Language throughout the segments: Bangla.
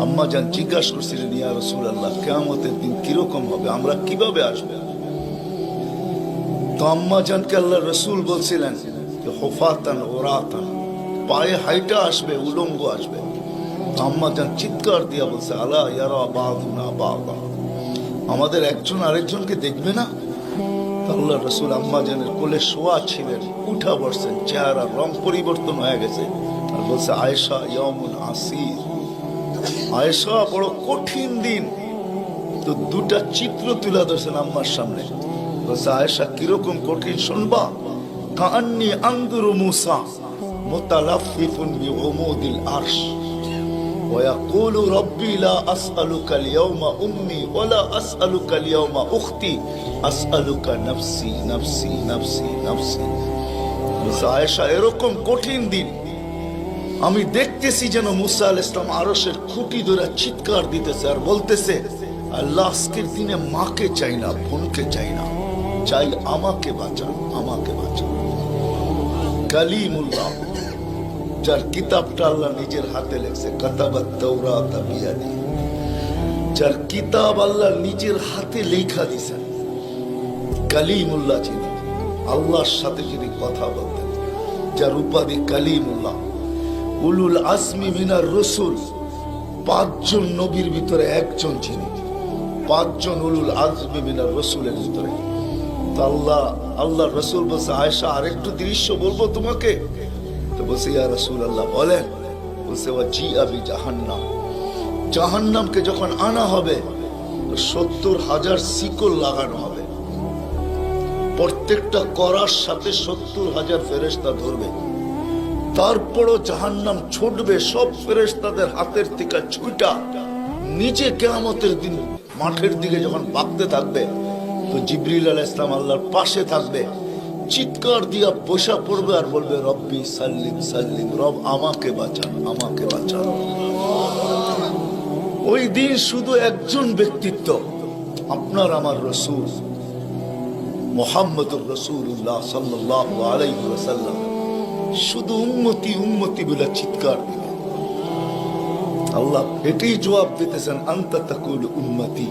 আম্মা জান জিজ্ঞাসা করছিলেন, ইয়া রাসূলুল্লাহ, কিয়ামতের দিন কিরকম হবে, আমরা কিভাবে আসবে? তো আম্মা জানকে আল্লাহ রাসূল বলছিলেন যে হুফাতান ওরাতান, পায়ে হাইটা আসবে, উলঙ্গ আসবে। তো আম্মা জান চিৎকার দিয়া বলছে, আলা ইয়ারা বাদুনা বাদা, আমাদের একজন আরেকজনকে দেখবে না? আল্লাহ রাসূল আম্মা জানের কোলে শোয়া ছিলেন, উঠা বসছেন, চেহারার রং পরিবর্তন হয়ে গেছে, আর বলছে, আয়েশা ইয়াউমুন আসির, আয়েশা বড় কঠিন দিন। তো দুটা চিত্র তুলে ধরছেন আম্মার সামনে, বলছে, আয়েশা কিরকম কঠিন শুনবা? কাআন্নী আনজুরু মূসা মুতালাফফিফুন বিউমুদিল আরশ ওয়া ইয়াকুলু রাব্বি লা আসআলুকা আল-ইয়াওমা উম্মি ওয়া লা আসআলুকা আল-ইয়াওমা উখতি আসআলুকা নাফসি নাফসি নাফসি নাফসি। বলছে, আয়েশা এরকম কঠিন দিন আমি দেখতেছি যেন মুসা আলাইহিস সালাম আরশের খুঁটি ধরে চিৎকার দিতেছে আর বলতেছে, আল্লাহ আজকের দিনে মাকে চাই না, বোনকে চাই না, চাই আমাকে বাঁচান, আমাকে বাঁচান। কালিমুল্লাহ, যার কিতাবটা আল্লাহ নিজের হাতে লেখছে, কাতাবাত তাওরাত বিয়াদি, যার কিতাব আল্লাহ নিজের হাতে লেখা দিয়েছেন, কালিমুল্লাহ যিনি, আল্লাহর সাথে যিনি কথা বলতেন, যার উপাধি কালিমুল্লাহ, উলুল আজমি মিনার রসুল, 5 জন নবীর ভিতরে একজন যিনি, 5 জন উলুল আজমি মিনার রসুলের ভিতরে। আল্লাহ রসুল বলছে, আয়েশা আরেকটু দৃশ্য বলবো তোমাকে? তো বলছে, ইয়া রাসূলুল্লাহ বলেন। বলছে, ওয়া জিআ বিজাহান্নাম, জাহান্নামকে যখন আনা হবে 70,000 শিকল লাগানো হবে, প্রত্যেকটা করার সাথে 70,000 ফেরেশতা ধরবে। তারপরও জাহান্নাম ছুটবে, সব ফেরেশতাদের হাতের থেকে ছুটা নিচে কিয়ামতের দিন মাঠের দিকে যখন ভাগতে থাকবে, তো জিবরিল আলাইহিস সালাম আল্লাহর পাশে থাকবে, চিৎকার দিয়া বসা পড়বে আর বলবে, রব্বি সাল্লিম সাল্লিম, রব আমাকে বাঁচান, আমাকে বাঁচান। ওই দিন শুধু একজন ব্যক্তিত্ব, আপনার আমার রাসূল মুহাম্মদুর রাসূলুল্লাহ সাল্লাল্লাহু আলাইহি ওয়াসাল্লাম শুধু উম্মতি উম্মতি বলে চিৎকার দিবে। আল্লাহ এটাই জবাব দিতেছেন, আনতা তাকুল উম্মতি,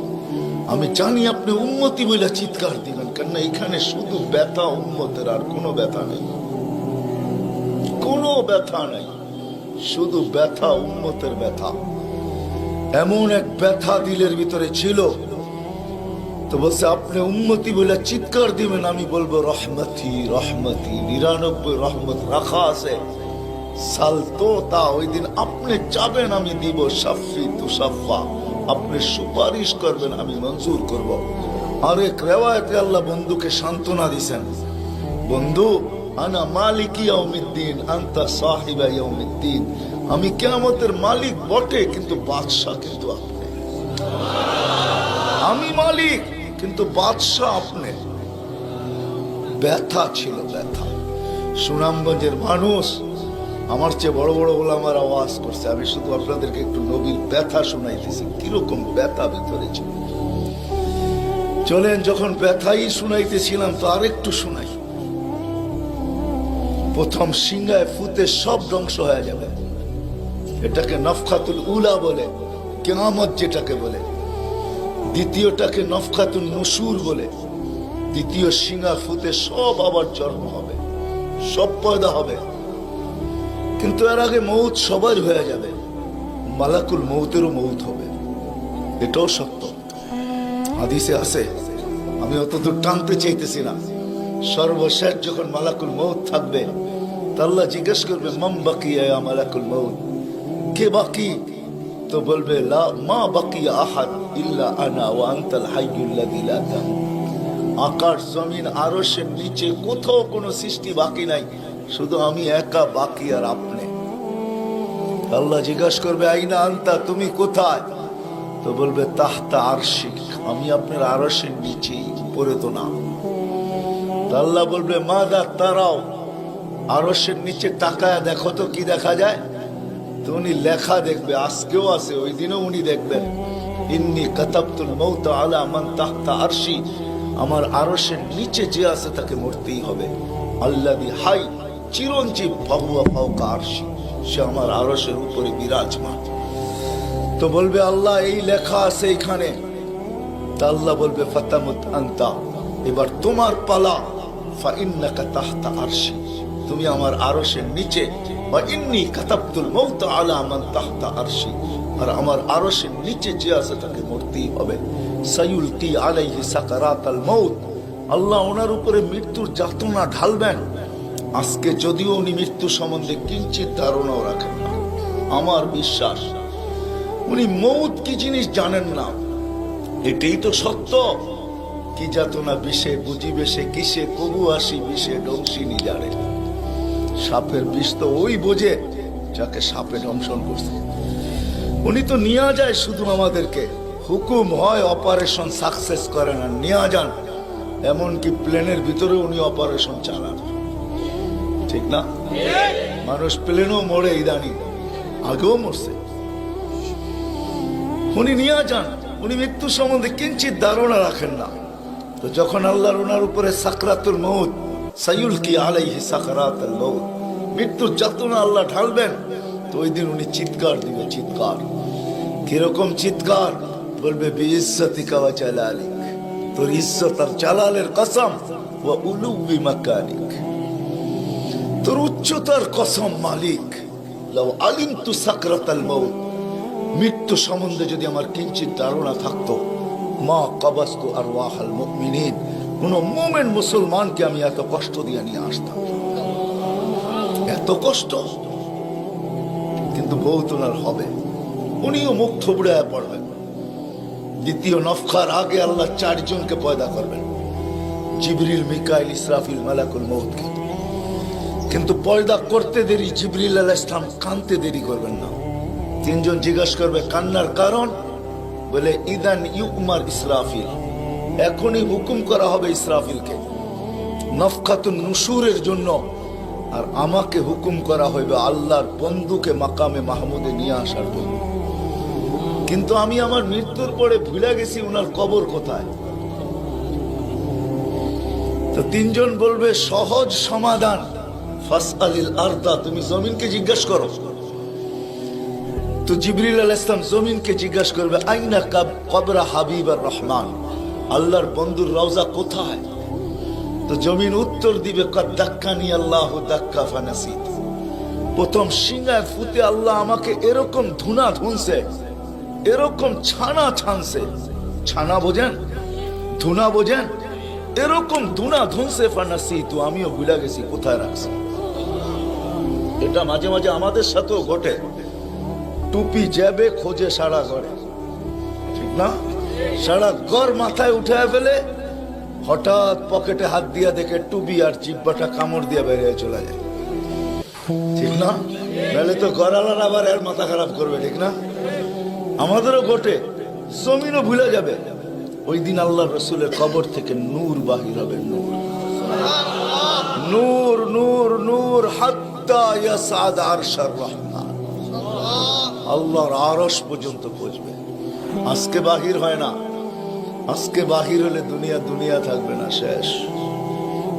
আমি জানি আপনি উম্মতি বলে চিৎকার দিবেন, কেন এখানে শুধু ব্যথা উম্মতের, আর কোনো ব্যথা নেই, কোনো ব্যথা নেই, শুধু ব্যথা উম্মতের ব্যথা। এমন এক ব্যথা দিলের ভিতরে ছিল, তো বলছে আপনি উম্মতি বলে চিৎকার দিবেন, আমি বলবো রহমতি রহমতি, 99 রহমত রাখা আছে, সালতো তা, ওই দিন আপনি চাবেন আমি দিব, শাফি তুসাফা, আপনি সুপারিশ করবেন আমি মঞ্জুর করব। আর এক রিওয়ায়াতে আল্লাহ বন্ধুকে সান্ত্বনা দিয়েছেন, বন্ধু আনা মালিকি ইয়াউমিদ্দিন আনতা সাহিবা ইয়াউমিদ্দিন, আমি কিয়ামতের মালিক বটে কিন্তু বাদশা কিন্তু আপনি, আমি মালিক কিন্তু বাদশা আপনি। ব্যথা ছিল, ব্যথা। সুনামগঞ্জের মানুষ আমার চেয়ে বড় বড় ওলামার আওয়াজ করছে, আমি শুধু আপনাদেরকে একটু নবীর ব্যথা শুনাইতেছি, কিরকম ব্যথা ভিতরে ছিল। চলেন, যখন ব্যথাই শুনাইতেছিলাম তো আরেকটু শুনাই। প্রথম সিংহায় ফুতে সব ধ্বংস হয়ে যাবে, এটাকে নফখাতুল উলা বলে, কিয়ামত যেটাকে বলে। দ্বিতীয়টাকে নফখাতুন নুশুর বলে, দ্বিতীয় সিংহা ফুতে সব আবার জন্ম হবে, সব পয়দা হবে। কিন্তু এর আগে মৌত সবার হয়ে যাবে, মালাকুল মৌতেরও মৌত হবে, এটাও সত্য, হাদিসে আছে। আমি অতদূর টানতে চাইতেছি না। সর্বশেষ যখন মালাকুল মৌত থাকবে, তা আল্লাহ জিজ্ঞেস করবে, মাম বাকিয়া ইয়া মালাকুল মৌত, কে বাকি? তো বলবে, লা মা বাকিয়া আহাদ ইল্লা আনা ওয়া আনতাল হাইয়ুল লাযী লা তামুত। আকাশ জমিন আরশের নিচে কোথাও কোনো সৃষ্টি বাকি নাই, শুধু আমি একা বাকি আর আপনি। আল্লাহ জিজ্ঞাসা করবে, আইনা আনতা, তুমি কোথায়? তো বলবে, তাহতা আরশিক, আমি আপনার আরশের নিচে, পড়ে তো না। আল্লাহ বলবে, মাদা তারাও, আরশের নিচে তাকায় দেখো তো কি দেখা যায়? তো উনি লেখা দেখবে, আজকেও আছে, ওই দিনও উনি দেখবেন, ইন্নী কাতাবতুল মৌত আলা মান তাহতা আরশি, আমার আরশের নিচে যে আছে তাকে মরতেই হবে। আল্লাযী হাই চিরঞ্জীব ফাহুয়া ফাওকা আরশি, সে আমার আরশের উপরে বিরাজমান। তো বলবে আল্লাহ এই লেখা আছে এখানে, তা আল্লাহ বলবে ফাতামুত আনতা, এবার তোমার পালা। ফাইন্নাকা তাহতা আরশি, তুমি আমার আরশের নিচে। ওয়া ইন্নী কাতাবতুল মাউত আলা মান তাহতা আরশি, আর আমার আরশের নিচে যে আছে তাকে মরতেই হবে। সায়ুলকি আলাইহি সাকারাতাল মাউত, আল্লাহ ওনার উপরে মৃত্যুর যাতনা ঢালবেন। আজকে যদিও উনি মৃত্যু সম্বন্ধে কিঞ্চিত ধারণাও রাখেন না, আমার বিশ্বাস উনি মৌত কি জিনিস জানেন না, এটাই তো সত্য। কি যাতনা বিষে বুঝিবে সে কিসে, কবু আসি বিষে ডংসিনি জানে। সাপের বিষ তো ওই বোঝে যাকে সাপে দংশন করছে। উনি তো নিয়ে যায় শুধু আমাদেরকে, হুকুম হয় অপারেশন সাকসেস করে না, নিয়ে যান। এমনকি প্লেনের ভিতরে উনি অপারেশন চালান, ঠিক না? মানুষ প্লেনও মরে ইদানি, আগেও মরছে। উনি নিয়ে যান, উনি মৃত্যু সম্বন্ধে কিঞ্চিত ধারণা রাখেন না। তো যখন আল্লাহর ওনার উপরে সাকরাতুল মউত, সায়ুলকি আলাইহি সাকরাতুল মউত, মৃত্যুর যাতনা আল্লাহ ঢালবেন, তো ওই দিন উনি চিৎকার দিবে, চিৎকার। কিরকম চিৎকার? বলবে বিইজ্জতিকা ওয়া জালালিক, তোর ইজ্জত আর জালালের কসম, ওয়া উলুবি মাকানিক, তোর উচ্চতার কসম মালিক। লাউ আলিমতু সাকরাতাল মউত, মৃত্যু সম্বন্ধে যদি আমার কিঞ্চিত ধারণা থাকতো, মা কাবাস্তু আরওয়াহাল মুমিনিন, কোন মুমিন মুসলমানকে আমি এত কষ্ট দিয়ে নিয়ে আসতাম, এত কষ্ট। কিন্তু বহুত ওনার হবে, উনিও মুখ থুবড়ায় পড়বেন। দ্বিতীয় নফখার আগে আল্লাহ 4 জনকে পয়দা করবেন, জিবরিল, মিকাইল, ইসরাফিল, মালাকুল মউতকে। কিন্তু পয়দা করতে দেরি, জিবরিল আলাইহিস সালাম কানতে দেরি করবেন না। 3 জন জিজ্ঞাসা করবে কান্নার কারণ, বলে ইদান ইউমার ইসরাফিল, এখনই হুকুম করা হবে ইসরাফিলকে নফখাতুন নুশুরের জন্য, আর আমাকে হুকুম করা হইবে আল্লাহর বন্ধুকে মাকামে মাহমুদে নিয়ে আসার জন্য। কিন্তু আমি আমার মৃত্যুর পরে ভুলে গেছি উনার কবর কোথায়। তো 3 জন বলবে সহজ সমাধান, ফাসআলিল আরদা, তুমি জমিনকে জিজ্ঞাসা করো। তো জিবরিল আলাইহিস সালাম জমিনকে জিজ্ঞাসা করবে আইনা কবরা হাবিবার রহমান, আল্লাহর বন্ধুর রওজা কোথায়? তো জমিন উত্তর দিবে কাদ দাক্কানি আল্লাহু দাক্কা ফানাসিত, প্রথম সিংহায় ফুতে আল্লাহ আমাকে এরকম ধুনা ধুনছে, এরকম ছানা ছানছে। ছানা বোঝেন? ধুনা বোঝেন? এরকম ধুনা ধুনছে, ফানাসিত, আমিও ভুলে গেছি কোথায় রাখছি। এটা মাঝে মাঝে আমাদের সাথেও ঘটে। টুপি যাবে খোঁজে সারা ঘরে, ঠিক না? সারা ঘর মাথায় উঠায় ফেলে, হঠাৎ পকেটে হাত দিয়া দেখে টুপি আর জিব্বাটা কামড় দিয়ে বেরিয়ে চলে যায়, ঠিক না? নাহলে তো ঘরালার আবার এর মাথা খারাপ করবে, ঠিক না? আমাদেরও ঘটে, জমিনও ভুলে যাবে। ওই দিন আল্লাহ রসুলের কবর থেকে নূর বাহির হবে, নূর নূর নূর নূর, হাত্তা ইয়াসাদ আরশার রহমান, আল্লাহর আরশ পর্যন্ত পৌঁছবে। আজকে বাহির হয় না, আজকে বাহির হলে দুনিয়া দুনিয়া থাকবে না, শেষ।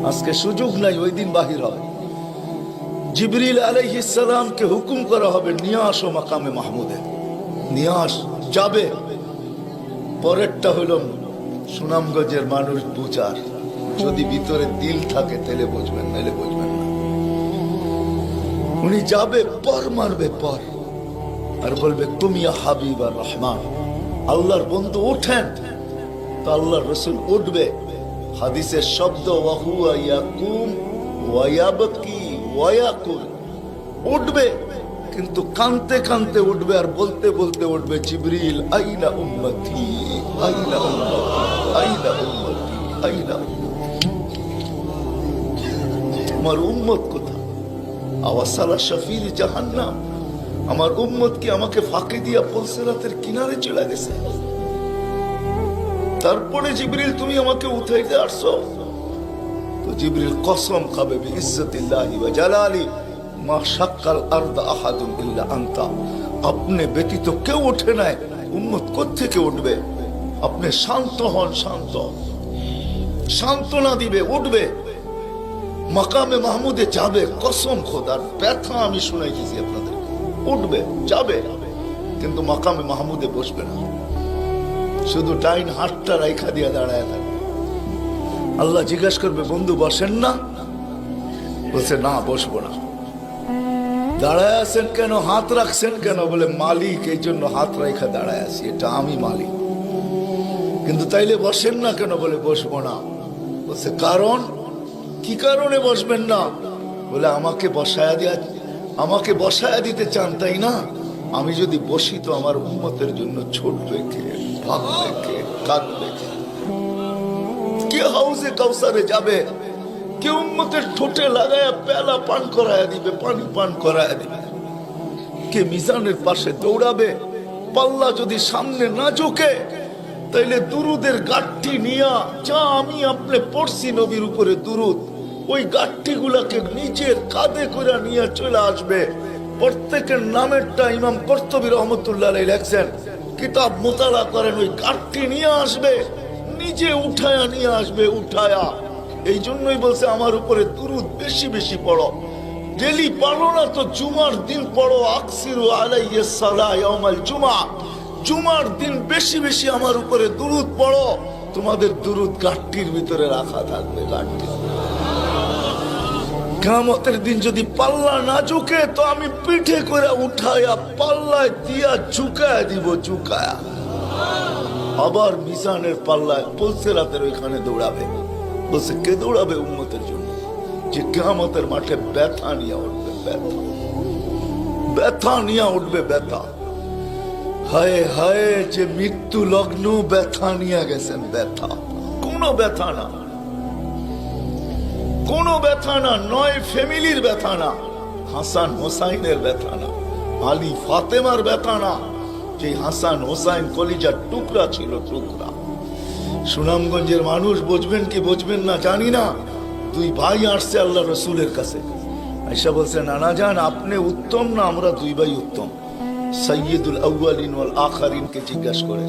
আজকে সুযোগ নাই, ওই দিন বাহির হয়। জিবরিল আলাইহিস সালামকে হুকুম করা হবে নিয়ে আসো মাকামে মাহমুদে, নিয়ে আস, যাবে। পরেরটা হলো সুনামগঞ্জের মানুষ বুঝার, যদি ভিতরে দিল থাকে তাহলে বুঝবেন, নাহলে বুঝবেন না। উনি যাবে, পর মারবে পর, আর বলবে তুমি হাবিব আর রহমান, আল্লাহর বন্ধু ওঠেন। তো আল্লাহর রসুল উঠবে, হাদিসের শব্দ ওয়াহুয়া ইয়াকুম ওয়া ইয়াবকি ওয়া ইয়াকুল, উঠবে কিন্তু কানতে কানতে উঠবে, আর বলতে বলতে উঠবে জিবরিল আইনা উম্মতি আইনা উম্মতি আইনা উম্মতি আইনা উম্মতি, আমার উম্মত কোথায়? আওয়াসালা শাফির জাহান্নাম, আমার উম্মত কি আমাকে ফাঁকি দিয়া পুলসিরাতের কিনারে চলে গেছে? তারপরে জিবরিল তুমি আমাকে উঠাইতে আসছো? তো জিবরিল কসম খাবে বিইজ্জতিল্লাহি ওয়া জালালি, মা শাক্কাল আরদা আহাদুন ইল্লা আনতা, আপনি ব্যতীত কেউ ওঠে নাই, উম্মত কোত্থেকে উঠবে? আপনি শান্ত হন, শান্ত, সান্ত্বনা দিবে, উঠবে, মাকামে মাহমুদে যাবে। কসম খোদার, ব্যথা আমি শুনাইতেছি আপনাদের, উঠবে, যাবে। কিন্তু মাকামে মাহমুদে বসবে না, শুধু ডাইন হাতটা রাইখা দিয়ে দাঁড়ায় থাকবে। আল্লাহ জিজ্ঞাসা করবে, বন্ধু বসেন না? বলছে, না বসবো না। দাঁড়ায় আছেন কেন, হাত রাখছেন কেন? বলে, মালিক এই জন্য হাত রাইখা দাঁড়ায় আছি, এটা আমি মালিক। কিন্তু তাইলে বসেন না কেন? বলে, বসবো না। বলছে, কারণ কি কারণে বসবেন না? বলে, আমাকে বসায়া দিতে চান তাই না? আমি যদি বসি তো আমার উম্মতের জন্য ছোটবে কে, ভাববে কে, কাঁদবে কে? হাউজে কাউসারে যাবে কে? উম্মতের ঠোঁটে লাগায়া পেলা পান করায়া দিবে, পানি পান করায়া দিবে কে? মিজানের পাশে দৌড়াবে? পাল্লা যদি সামনে না ঝুঁকে তাইলে দুরুদের গাঠি নিয়া, যা আমি আপনি পড়ছি নবীর উপরে দুরুদ, ওই গাঠি গুলাকে নিজের কাঁধে করে নিয়ে চলে আসবে। প্রত্যেকের নামেরটা ইমাম কর্তুবী রহমতুল্লাহ আলাইহি লেখছেন, কিতাব মোতালা করেন, ওই গাঠি নিয়ে আসবে, নিজে উঠায়া নিয়ে আসবে, উঠায়া। এই জন্যই বলছে আমার উপরে দুরুদ বেশি বেশি পড়ো। ডেলি পড়ো না তো জুমার দিন পড়ো, আকসিরু আলাইহিস সালাহ ইয়াউমাল জুমা। জুমার দিন বেশি বেশি আমার উপরে দুরুদ পড়ো, তোমাদের দুরুদ গাঠটির ভিতরে রাখা থাকবে। গাঠটি কিয়ামতের দিন যদি পাল্লা না ঝুঁকে তো আমি পিঠে করে উঠায়া পাল্লায় দিয়া ঝুঁকায়া দিব, ঝুঁকায়া। আবার মিজানের পাল্লায় পুলসিরাতের ওইখানে দৌড়াবে। বলছে, কে দৌড়াবে উম্মতের জন্য? যে কিয়ামতের মাঠে ব্যথা নিয়ে উঠবে, ব্যথা, ব্যথা নিয়ে উঠবে, ব্যথা। হায় হায়, যে মৃত্যু লগ্ন ব্যথা নিয়ে গেছেন, ব্যথা। কোনো ব্যথা না, কোনো ব্যথা না, নয় ফ্যামিলির ব্যথা না, হাসান হোসাইনের ব্যথা না, আলী ফাতেমার ব্যথা না, যে হাসান হোসাইন কলিজার টুকরা ছিল, টুকরা। সুনামগঞ্জের মানুষ বুঝবেন কি বুঝবেন না জানি না, দুই ভাই আসছে আল্লাহ রসুলের কাছে, আয়েশা বলছে, নানা জান আপনি উত্তম না আমরা দুই ভাই উত্তম? সাইয়্যিদুল আউয়ালিন ওয়াল আখিরিনকে জিজ্ঞাসা করে,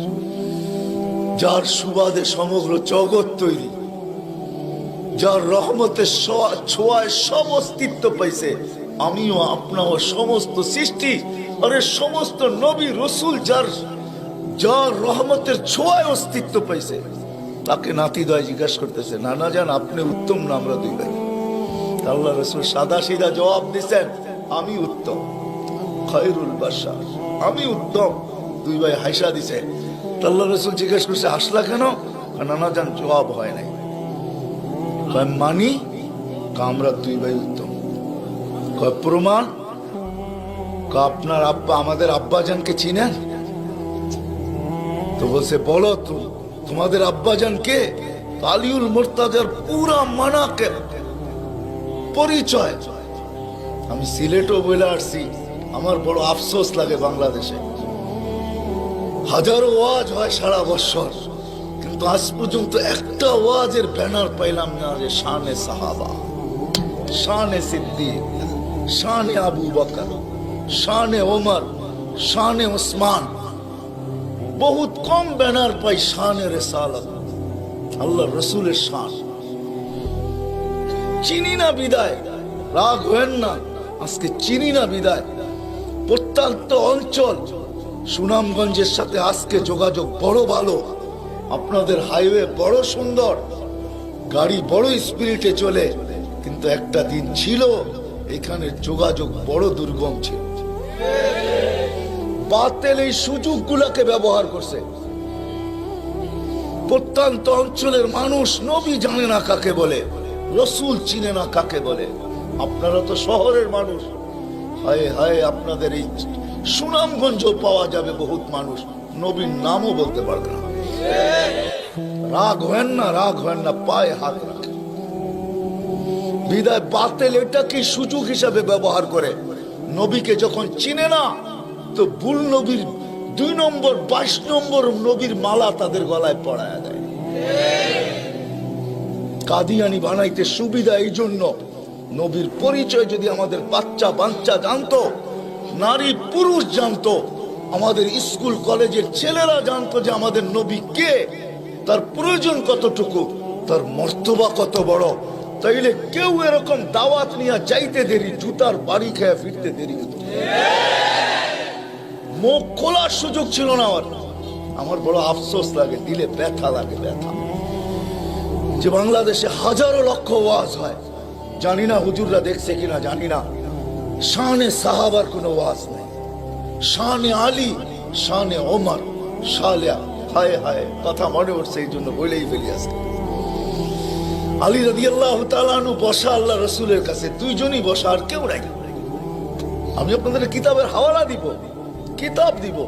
যার সুবাদে সমগ্র জগৎ তৈরি, যার রহমতের ছোঁয়ায় সব অস্তিত্ব পাইছে, আমিও আপনাও সমস্ত সৃষ্টি, আরে সমস্ত নবী রসুল যার রহমতের ছোঁয়ায় অস্তিত্ব পাইছে, তাকে নাতি দয় জিজ্ঞাসা করতেছে, নানা জান আপনি উত্তম না আমরা দুই ভাই? আল্লাহ রসুল সাদা সিধা জবাব দিচ্ছেন, আমি উত্তম, খায়রুল বাশার, আমি উত্তম। দুই ভাই হাসা দিছে। আল্লাহ রসুল জিজ্ঞেস করছে, হাসলা কেন? নানা জান জবাব হয় নাই। মানি আমরা দুই ভাই উত্তম। প্রমাণ? আপনার আব্বা আমাদের আব্বাজানকে চিনেন? তো বলছে, বলো তোমাদের আব্বাজান কে? আলিউল মুর্তাজার পুরা মানাকে পরিচয়। আমি সিলেটও বলে আসছি, আমার বড় আফসোস লাগে, বাংলাদেশে হাজারো ওয়াজ হয় সারা বছর, কিন্তু আজ পর্যন্ত একটা ওয়াজের ব্যানার পাইলাম না যে শানে সাহাবা, শানে সিদ্দিক, শানে আবু বকর, শানে ওমর, শানে উসমান। বহুত কম ব্যানার পাই শানে রিসালাত, আল্লাহ রসুলের শান। চিনি না বিদায়, রাগ হবেন না, আজকে চিনি না বিদায়। প্রত্যন্ত অঞ্চল সুনামগঞ্জের সাথে আজকে যোগাযোগ বড় ভালো, আপনাদের হাইওয়ে বড় সুন্দর, গাড়ি বড় স্পিরিটে চলে, কিন্তু একটা দিন ছিল এখানে যোগাযোগ বড় দুর্গম ছিল। বাতিল এই সুযোগগুলোকে ব্যবহার করছে। প্রত্যন্ত অঞ্চলের মানুষ নবী জানে না কাকে বলে, রসুল চিনে না কাকে বলে। আপনারা তো শহরের মানুষ, হায় হায়, আপনাদের এই সুনামগঞ্জ পাওয়া যাবে বহুত মানুষ নবীর নামও বলতে পারবে না। রাগ হয় না, রাগ হয় না, পায়ে হাত রাখে। বিদায় বাতিল এটাকে সুযোগ হিসাবে ব্যবহার করে। নবীকে যখন চিনে না তো ভুল নবীর 2 নম্বর 22 নম্বর নবীর মালা তাদের গলায় পড়ায়া দেয়। কাদিয়ানি বানাইতে সুবিধা এই জন্য। নবীর পরিচয় যদি আমাদের বাচ্চা বাচ্চা জানতো, নারী পুরুষ জানতো, আমাদের স্কুল কলেজের ছেলেরা জানতো যে আমাদের নবী কে, তার প্রয়োজন কতটুকু, তার মর্তবা কত বড়, তাইলে কেউ এরকম দাওয়াত নিয়ে যাইতে দেরি, জুতার বাড়ি খেয়ে ফিরতে দেরি হতো। মুখ খোলার সুযোগ ছিল না আমার। আমার বড় আফসোস লাগে, দিলে ব্যথা লাগে, ব্যথা যে বাংলাদেশে হাজারো লক্ষ ওয়াজ হয়, জানি না হুজুররা দেখছে কিনা জানি না, শানে সাহাবার কোনো ওয়াজ নেই, শানে আলী, শানে ওমর, শালিয়া, হায় হায় কথা মনে উঠছে এই জন্য বলেই ফেলি আজকে। আলী রাদিয়াল্লাহু তাআলা আনহু বসা আল্লাহ রসুলের কাছে, দুইজনই বসা, আর কেউ নাই। আমি আপনাদের কিতাবের হাওয়ালা দিব, কিতাব দিব।